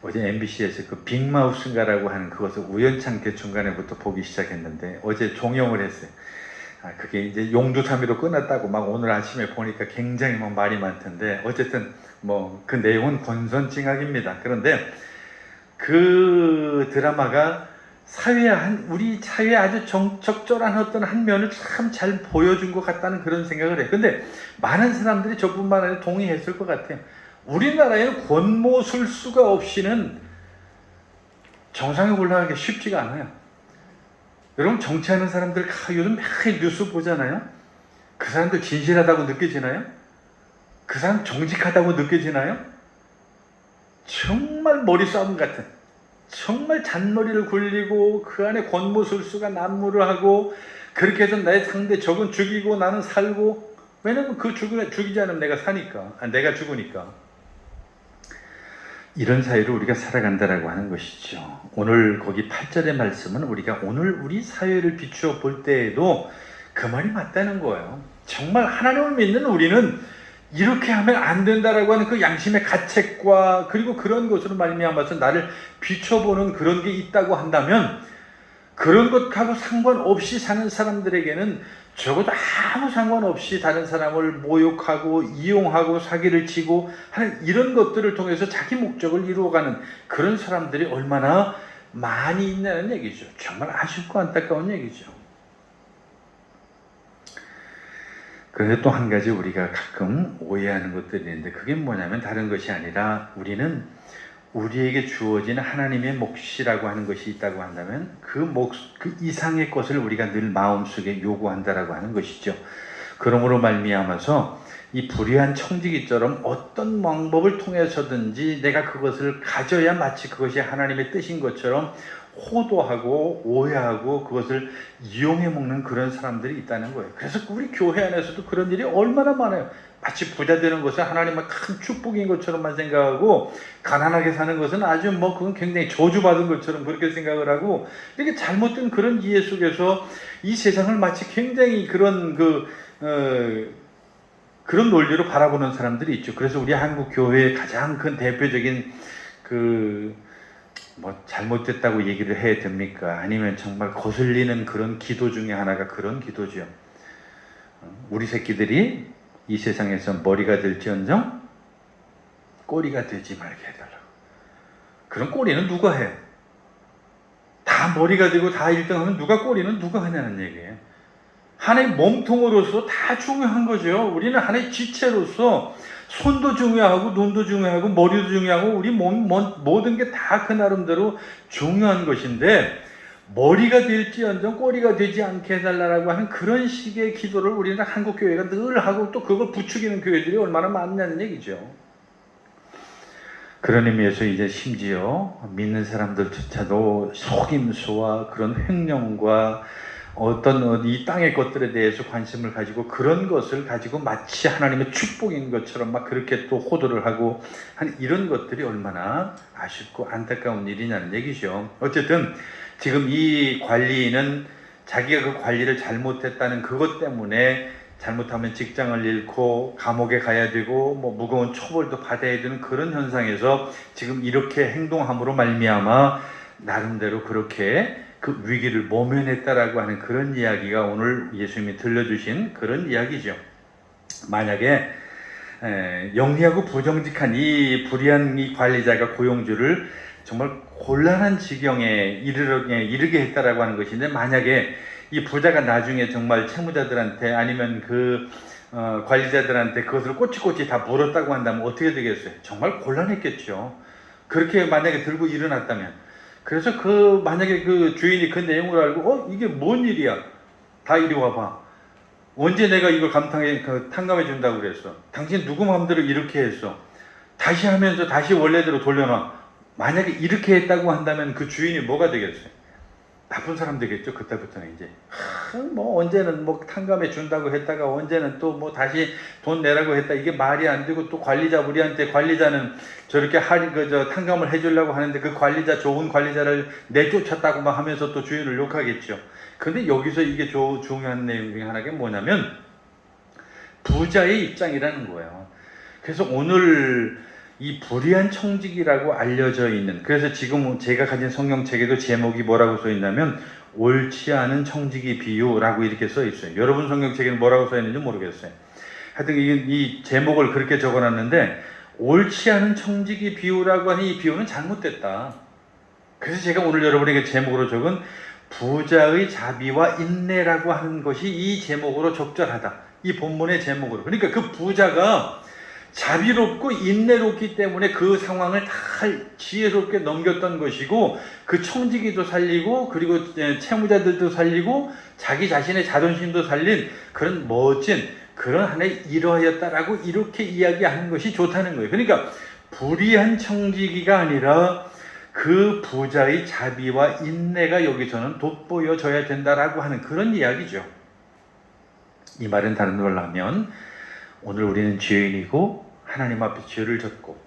어제 MBC에서 그 빅마우스인가라고 하는 그것을 우연찮게 중간에부터 보기 시작했는데 어제 종영을 했어요. 그게 이제 용두사미로 끝났다고 막 오늘 아침에 보니까 굉장히 막 말이 많던데, 어쨌든 뭐 그 내용은 권선징악입니다. 그런데 그 드라마가 우리 사회에 아주 적절한 어떤 한 면을 참 잘 보여준 것 같다는 그런 생각을 해요. 근데 많은 사람들이 저뿐만 아니라 동의했을 것 같아요. 우리나라에는 권모술수가 없이는 정상에 올라가기 쉽지가 않아요. 여러분 정치하는 사람들 요즘 매일 뉴스 보잖아요. 그 사람들 진실하다고 느껴지나요? 그 사람 정직하다고 느껴지나요? 정말 머리 싸움 같은, 정말 잔머리를 굴리고 그 안에 권모술수가 난무를 하고 그렇게 해서 내 상대 적은 죽이고 나는 살고, 왜냐면 그 죽이지 않으면 내가 사니까, 내가 죽으니까. 이런 사회로 우리가 살아간다라고 하는 것이죠. 오늘 거기 8절의 말씀은 우리가 오늘 우리 사회를 비추어 볼 때에도 그 말이 맞다는 거예요. 정말 하나님을 믿는 우리는 이렇게 하면 안 된다라고 하는 그 양심의 가책과 그리고 그런 것으로 말미암아서 나를 비춰보는 그런 게 있다고 한다면, 그런 것하고 상관없이 사는 사람들에게는 적어도 아무 상관없이 다른 사람을 모욕하고 이용하고 사기를 치고 하는 이런 것들을 통해서 자기 목적을 이루어가는 그런 사람들이 얼마나 많이 있냐는 얘기죠. 정말 아쉽고 안타까운 얘기죠. 그런데 또 한 가지 우리가 가끔 오해하는 것들이 있는데, 그게 뭐냐면 다른 것이 아니라 우리는 우리에게 주어진 하나님의 몫이라고 하는 것이 있다고 한다면 그 이상의 것을 우리가 늘 마음속에 요구한다라고 하는 것이죠. 그러므로 말미암아서 이 불의한 청지기처럼 어떤 방법을 통해서든지 내가 그것을 가져야 마치 그것이 하나님의 뜻인 것처럼 호도하고 오해하고 그것을 이용해 먹는 그런 사람들이 있다는 거예요. 그래서 우리 교회 안에서도 그런 일이 얼마나 많아요. 마치 부자 되는 것은 하나님의 큰 축복인 것처럼만 생각하고, 가난하게 사는 것은 아주 그건 굉장히 저주받은 것처럼 그렇게 생각을 하고, 이렇게 잘못된 그런 이해 속에서 이 세상을 마치 굉장히 그런 그런 논리로 바라보는 사람들이 있죠. 그래서 우리 한국 교회의 가장 큰 대표적인 잘못됐다고 얘기를 해야 됩니까? 아니면 정말 거슬리는 그런 기도 중에 하나가 그런 기도죠. 우리 새끼들이 이 세상에서 머리가 될지언정 꼬리가 되지 말게 해달라고. 그럼 꼬리는 누가 해요? 다 머리가 되고 다 1등하면 꼬리는 누가 하냐는 얘기예요. 하나의 몸통으로서 다 중요한 거죠. 우리는 하나의 지체로서 손도 중요하고 눈도 중요하고 머리도 중요하고 우리 몸 모든 게 다 그 나름대로 중요한 것인데, 머리가 될지언정 꼬리가 되지 않게 해달라고 하는 그런 식의 기도를 우리는 한국 교회가 늘 하고 또 그걸 부추기는 교회들이 얼마나 많냐는 얘기죠. 그런 의미에서 이제 심지어 믿는 사람들조차도 속임수와 그런 횡령과 어떤 이 땅의 것들에 대해서 관심을 가지고 그런 것을 가지고 마치 하나님의 축복인 것처럼 막 그렇게 또 호도를 하고 한 이런 것들이 얼마나 아쉽고 안타까운 일이냐는 얘기죠. 어쨌든 지금 이 관리인은 자기가 그 관리를 잘못했다는 그것 때문에 잘못하면 직장을 잃고 감옥에 가야 되고 뭐 무거운 처벌도 받아야 되는 그런 현상에서 지금 이렇게 행동함으로 말미암아 나름대로 그렇게 그 위기를 모면했다라고 하는 그런 이야기가 오늘 예수님이 들려주신 그런 이야기죠. 만약에 영리하고 부정직한 이 불의한 이 관리자가 고용주를 정말 곤란한 지경에 이르게 했다라고 하는 것인데, 만약에 이 부자가 나중에 정말 채무자들한테 아니면 그 관리자들한테 그것을 꼬치꼬치 다 물었다고 한다면 어떻게 되겠어요? 정말 곤란했겠죠. 그렇게 만약에 들고 일어났다면. 그래서 만약에 그 주인이 그 내용을 알고 이게 뭔 일이야? 다 이리 와봐. 언제 내가 이걸 탕감해 준다고 그랬어? 당신 누구 마음대로 이렇게 했어? 다시 하면서 다시 원래대로 돌려놔. 만약에 이렇게 했다고 한다면 그 주인이 뭐가 되겠어요? 나쁜 사람 되겠죠. 그때부터는 이제 뭐 언제는 뭐 탕감해 준다고 했다가 언제는 또 뭐 다시 돈 내라고 했다. 이게 말이 안 되고, 또 관리자들한테 관리자는 저렇게 탕감을 해주려고 하는데 그 관리자, 좋은 관리자를 내쫓았다고 막 하면서 또 주인을 욕하겠죠. 근데 여기서 이게 중요한 내용 중에 하나가 뭐냐면 부자의 입장이라는 거예요. 그래서 오늘 이 불의한 청지기라고 알려져 있는, 그래서 지금 제가 가진 성경책에도 제목이 뭐라고 써 있냐면 옳지 않은 청지기 비유라고 이렇게 써 있어요. 여러분 성경책에는 뭐라고 써 있는지 모르겠어요. 하여튼 이 제목을 그렇게 적어놨는데, 옳지 않은 청지기 비유라고 하는 이 비유는 잘못됐다. 그래서 제가 오늘 여러분에게 제목으로 적은 부자의 자비와 인내라고 하는 것이 이 제목으로 적절하다. 이 본문의 제목으로. 그러니까 그 부자가 자비롭고 인내롭기 때문에 그 상황을 다 지혜롭게 넘겼던 것이고, 그 청지기도 살리고 그리고 채무자들도 살리고 자기 자신의 자존심도 살린 그런 멋진 그런 하나의 일화였다라고 이렇게 이야기하는 것이 좋다는 거예요. 그러니까 불의한 청지기가 아니라 그 부자의 자비와 인내가 여기서는 돋보여져야 된다라고 하는 그런 이야기죠. 이 말은 다른 말로 하면, 오늘 우리는 죄인이고 하나님 앞에 죄를 졌고,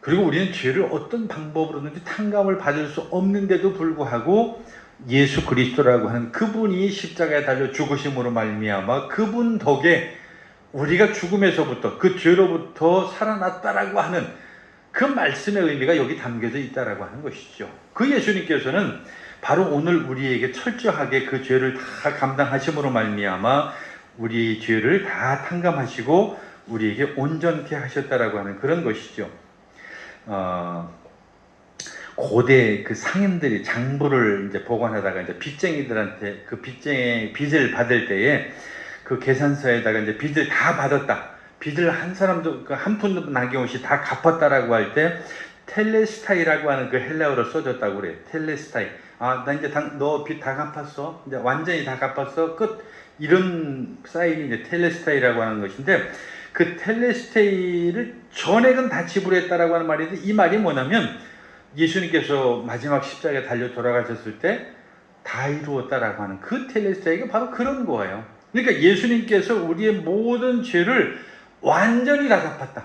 그리고 우리는 죄를 어떤 방법으로든지 탕감을 받을 수 없는데도 불구하고 예수 그리스도라고 하는 그분이 십자가에 달려 죽으심으로 말미암아 그분 덕에 우리가 죽음에서부터, 그 죄로부터 살아났다라고 하는 그 말씀의 의미가 여기 담겨져 있다라고 하는 것이죠. 그 예수님께서는 바로 오늘 우리에게 철저하게 그 죄를 다 감당하심으로 말미암아 우리 죄를 다 탕감하시고 우리에게 온전케 하셨다라고 하는 그런 것이죠. 고대 그 상인들이 장부를 이제 보관하다가 이제 빚쟁이들한테 그 빚을 받을 때에 그 계산서에다가 이제 빚을 다 받았다, 빚을 한 사람도 한 푼도 남김없이 다 갚았다라고 할 때 텔레스타이라고 하는 그 헬라어로 써졌다고 그래요. 텔레스타이. 나 이제 너 빚 다 갚았어. 이제 완전히 다 갚았어. 끝. 이런 사인이 이제 텔레스타이라고 하는 것인데, 그 텔레스타이를 전액은 다 지불했다라고 하는 말인데, 이 말이 뭐냐면 예수님께서 마지막 십자가에 달려 돌아가셨을 때 다 이루었다라고 하는 그 텔레스타이가 바로 그런 거예요. 그러니까 예수님께서 우리의 모든 죄를 완전히 다 갚았다.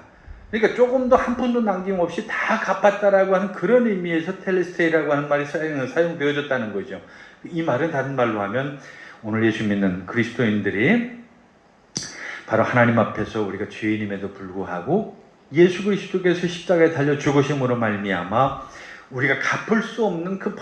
그러니까 조금도 한 푼도 남김없이 다 갚았다라고 하는 그런 의미에서 텔레스테이라고 하는 말이 사용되어졌다는 거죠. 이 말은 다른 말로 하면, 오늘 예수 믿는 그리스도인들이 바로 하나님 앞에서 우리가 죄인임에도 불구하고 예수 그리스도께서 십자가에 달려 죽으심으로 말미암아 우리가 갚을 수 없는 그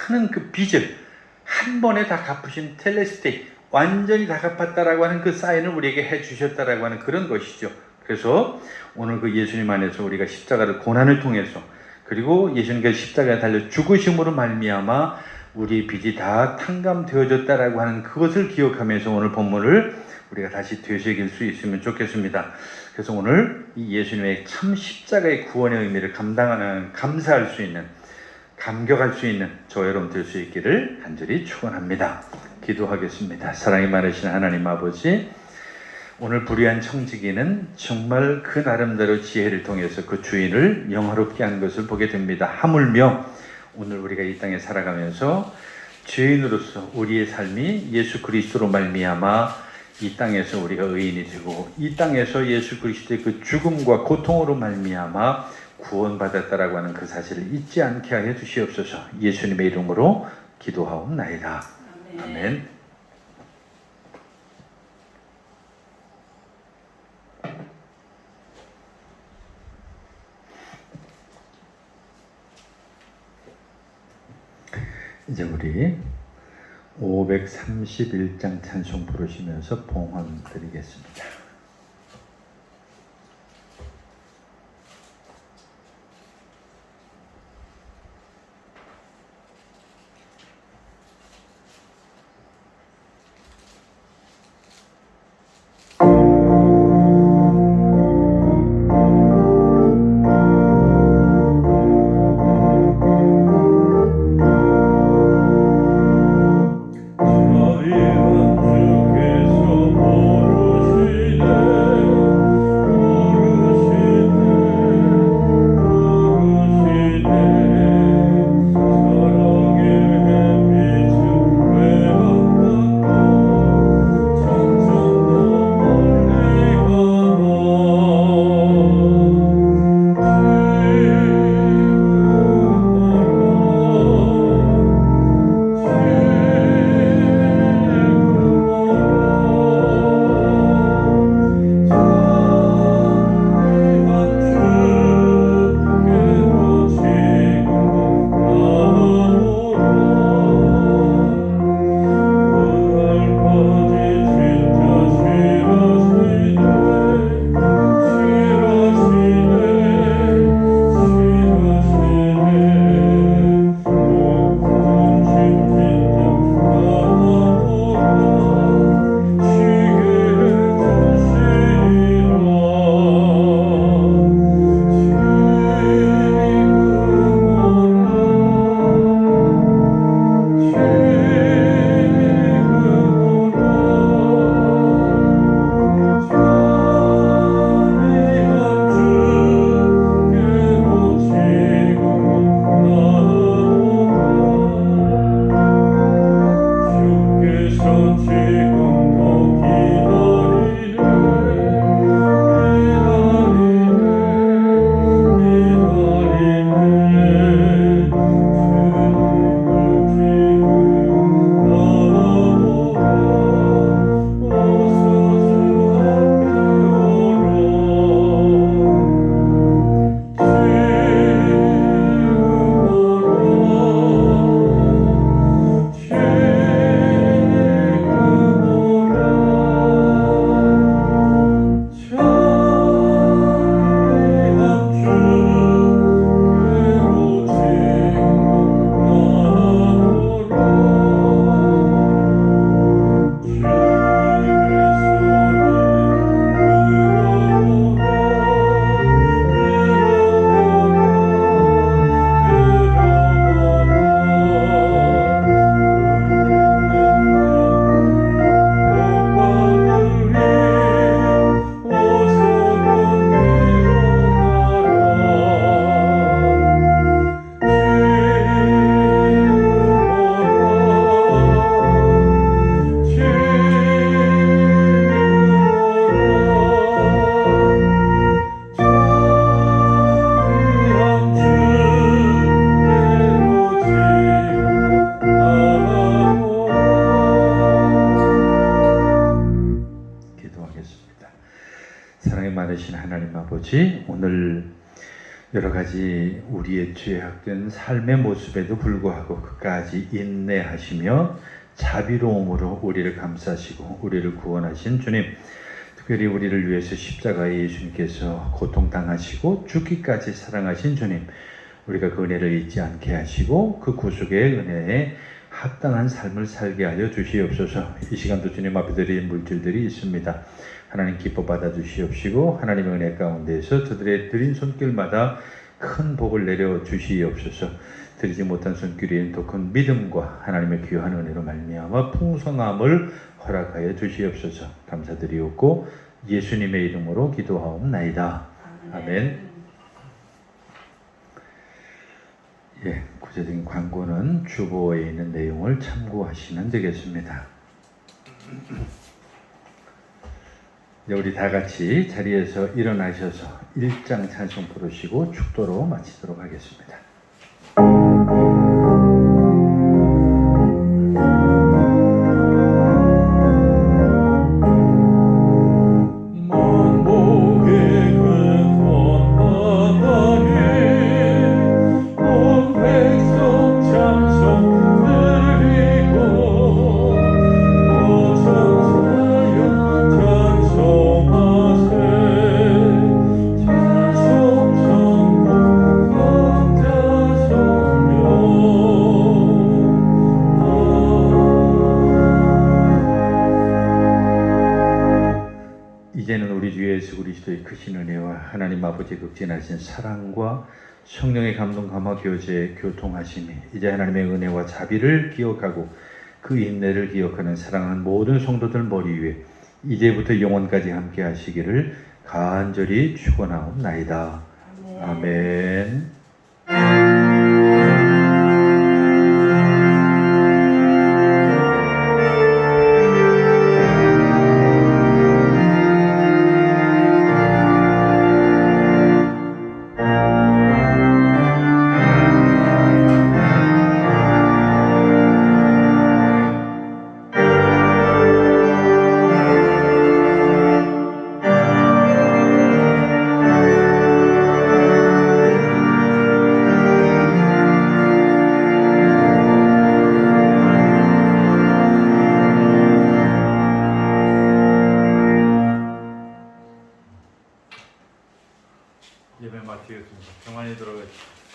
많은 그 빚을 한 번에 다 갚으신 텔레스테이, 완전히 다 갚았다라고 하는 그 사인을 우리에게 해주셨다라고 하는 그런 것이죠. 그래서 오늘 그 예수님 안에서 우리가 십자가를 고난을 통해서, 그리고 예수님께서 십자가에 달려 죽으심으로 말미암아 우리의 빚이 다 탕감되어졌다라고 하는 그것을 기억하면서 오늘 본문을 우리가 다시 되새길 수 있으면 좋겠습니다. 그래서 오늘 이 예수님의 참 십자가의 구원의 의미를 감사할 수 있는, 감격할 수 있는 저 여러분 될 수 있기를 간절히 축원합니다. 기도하겠습니다. 사랑이 많으신 하나님 아버지, 오늘 불의한 청지기는 정말 그 나름대로 지혜를 통해서 그 주인을 영화롭게 한 것을 보게 됩니다. 하물며 오늘 우리가 이 땅에 살아가면서 죄인으로서 우리의 삶이 예수 그리스도로 말미암아 이 땅에서 우리가 의인이 되고 이 땅에서 예수 그리스도의 그 죽음과 고통으로 말미암아 구원받았다라고 하는 그 사실을 잊지 않게 하여 주시옵소서. 예수님의 이름으로 기도하옵나이다. 아멘. 이제 우리 531장 찬송 부르시면서 봉헌 드리겠습니다. 아버지, 오늘 여러 가지 우리의 죄악된 삶의 모습에도 불구하고 끝까지 인내하시며 자비로움으로 우리를 감싸시고 우리를 구원하신 주님, 특별히 우리를 위해서 십자가에 예수님께서 고통당하시고 죽기까지 사랑하신 주님, 우리가 그 은혜를 잊지 않게 하시고 그 구속의 은혜에 합당한 삶을 살게 하여 주시옵소서. 이 시간도 주님 앞에 드린 물질들이 있습니다. 하나님 기뻐 받아 주시옵시고 하나님의 은혜 가운데에서 저들의 드린 손길마다 큰 복을 내려 주시옵소서. 드리지 못한 손길에는 더 큰 믿음과 하나님의 귀한 은혜로 말미암아 풍성함을 허락하여 주시옵소서. 감사드리옵고 예수님의 이름으로 기도하옵나이다. 아멘. 구체적인 광고는 주보에 있는 내용을 참고하시면 되겠습니다. 우리 다 같이 자리에서 일어나셔서 1장 찬송 부르시고 축도로 마치도록 하겠습니다. 이제는 우리 주 예수 그리스도의 크신 은혜와 하나님 아버지의 극진하신 사랑과 성령의 감동 감화 교제 교통하심이 이제 하나님의 은혜와 자비를 기억하고 그 인내를 기억하는 사랑하는 모든 성도들 머리 위에 이제부터 영원까지 함께 하시기를 간절히 축원하옵나이다. 아멘. 예배 마치겠습니다. 평안히 들어가십시오.